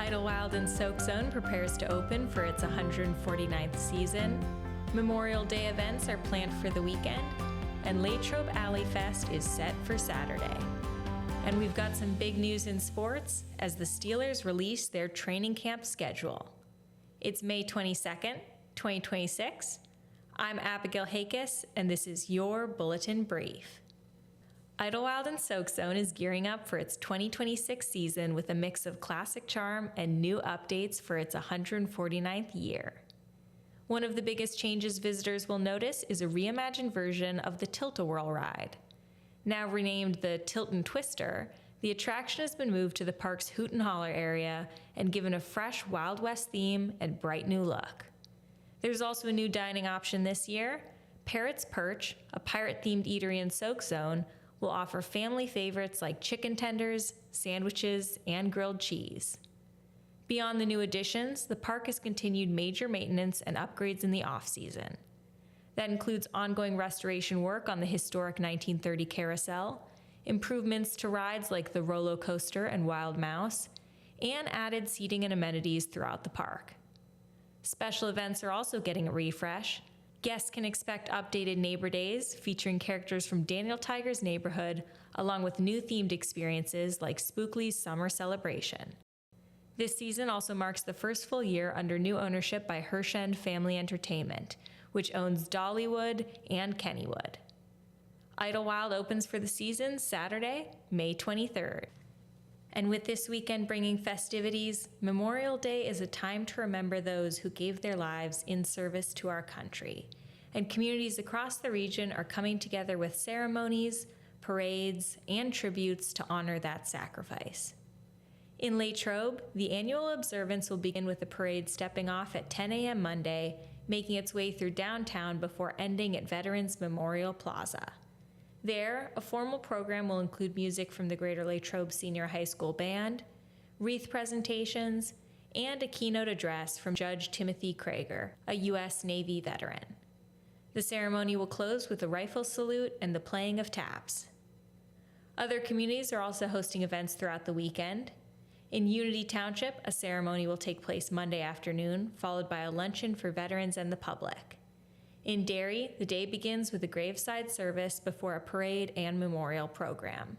Idlewild and SoakZone prepares to open for its 149th season. Memorial Day events are planned for the weekend, and Latrobe Alley Fest is set for Saturday. And we've got some big news in sports as the Steelers release their training camp schedule. It's May 22nd, 2026. I'm Abigail Hakis, and this is your Bulletin Brief. Idlewild and SoakZone is gearing up for its 2026 season with a mix of classic charm and new updates for its 149th year. One of the biggest changes visitors will notice is a reimagined version of the Tilt-A-Whirl ride. Now renamed the Tilt and Twister, the attraction has been moved to the park's Hoot and Holler area and given a fresh Wild West theme and bright new look. There's also a new dining option this year. Parrot's Perch, a pirate-themed eatery in SoakZone, will offer family favorites like chicken tenders, sandwiches, and grilled cheese. Beyond the new additions, the park has continued major maintenance and upgrades in the off-season. That includes ongoing restoration work on the historic 1930 carousel, improvements to rides like the Rolo Coaster and Wild Mouse, and added seating and amenities throughout the park. Special events are also getting a refresh. Guests can expect updated Neighbor Days featuring characters from Daniel Tiger's neighborhood, along with new themed experiences like Spookly's Summer Celebration. This season also marks the first full year under new ownership by Hershend Family Entertainment, which owns Dollywood and Kennywood. Idlewild opens for the season Saturday, May 23rd. And with this weekend bringing festivities, Memorial Day is a time to remember those who gave their lives in service to our country. And communities across the region are coming together with ceremonies, parades, and tributes to honor that sacrifice. In Latrobe, the annual observance will begin with the parade stepping off at 10 a.m. Monday, making its way through downtown before ending at Veterans Memorial Plaza. There, a formal program will include music from the Greater Latrobe Senior High School Band, wreath presentations, and a keynote address from Judge Timothy Krager, a U.S. Navy veteran. The ceremony will close with a rifle salute and the playing of taps. Other communities are also hosting events throughout the weekend. In Unity Township, a ceremony will take place Monday afternoon, followed by a luncheon for veterans and the public. In Derry, the day begins with a graveside service before a parade and memorial program.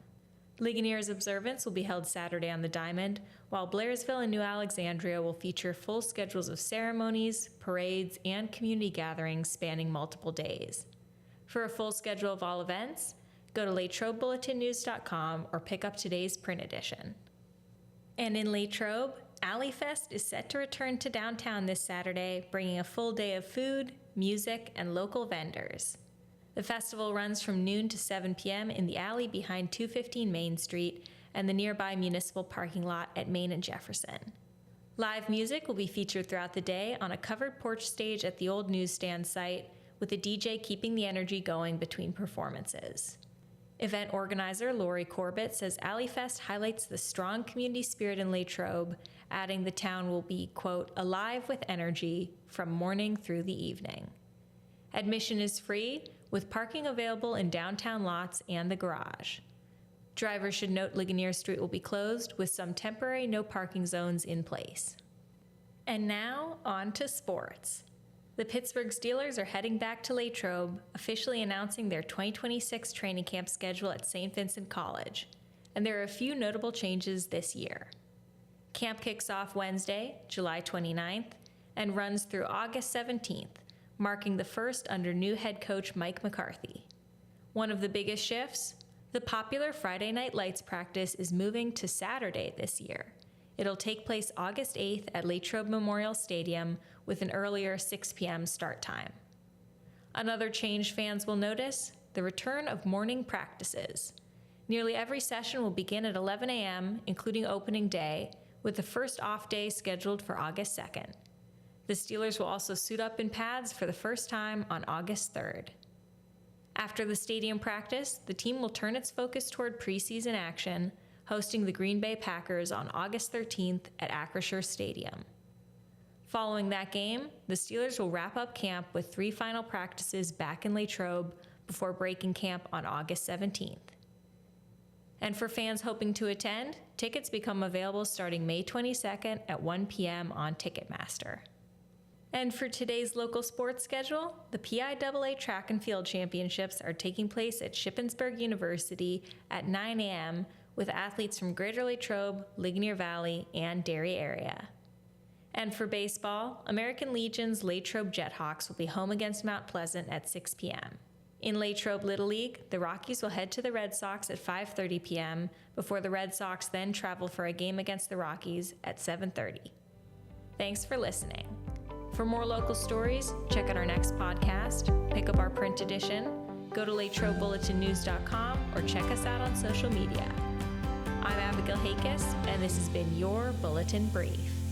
Ligonier's observance will be held Saturday on the Diamond, while Blairsville and New Alexandria will feature full schedules of ceremonies, parades, and community gatherings spanning multiple days. For a full schedule of all events, go to LatrobeBulletinNews.com or pick up today's print edition. And in Latrobe, Alley Fest is set to return to downtown this Saturday, bringing a full day of food, music, and local vendors. The festival runs from noon to 7 p.m. in the alley behind 215 Main Street and the nearby municipal parking lot at Main and Jefferson. Live music will be featured throughout the day on a covered porch stage at the old newsstand site, with a DJ keeping the energy going between performances. Event organizer Lori Corbett says Alley Fest highlights the strong community spirit in Latrobe, adding the town will be, quote, alive with energy from morning through the evening. Admission is free, with parking available in downtown lots and the garage. Drivers should note Ligonier Street will be closed, with some temporary no parking zones in place. And now, on to sports. The Pittsburgh Steelers are heading back to Latrobe, officially announcing their 2026 training camp schedule at St. Vincent College. And there are a few notable changes this year. Camp kicks off Wednesday, July 29th, and runs through August 17th, marking the first under new head coach Mike McCarthy. One of the biggest shifts, the popular Friday Night Lights practice is moving to Saturday this year. It'll take place August 8th at Latrobe Memorial Stadium with an earlier 6 p.m. start time. Another change fans will notice, the return of morning practices. Nearly every session will begin at 11 a.m., including opening day, with the first off day scheduled for August 2nd. The Steelers will also suit up in pads for the first time on August 3rd. After the stadium practice, the team will turn its focus toward preseason action, hosting the Green Bay Packers on August 13th at Acrisure Stadium. Following that game, the Steelers will wrap up camp with 3 final practices back in Latrobe before breaking camp on August 17th. And for fans hoping to attend, tickets become available starting May 22nd at 1 p.m. on Ticketmaster. And for today's local sports schedule, the PIAA Track and Field Championships are taking place at Shippensburg University at 9 a.m. with athletes from Greater Latrobe, Ligonier Valley, and Derry area. And for baseball, American Legion's Latrobe Jethawks will be home against Mount Pleasant at 6 p.m. In Latrobe Little League, the Rockies will head to the Red Sox at 5:30 p.m. before the Red Sox then travel for a game against the Rockies at 7:30. Thanks for listening. For more local stories, check out our next podcast, pick up our print edition, go to LatrobeBulletinNews.com, or check us out on social media. I'm Abigail Hakis, and this has been your Bulletin Brief.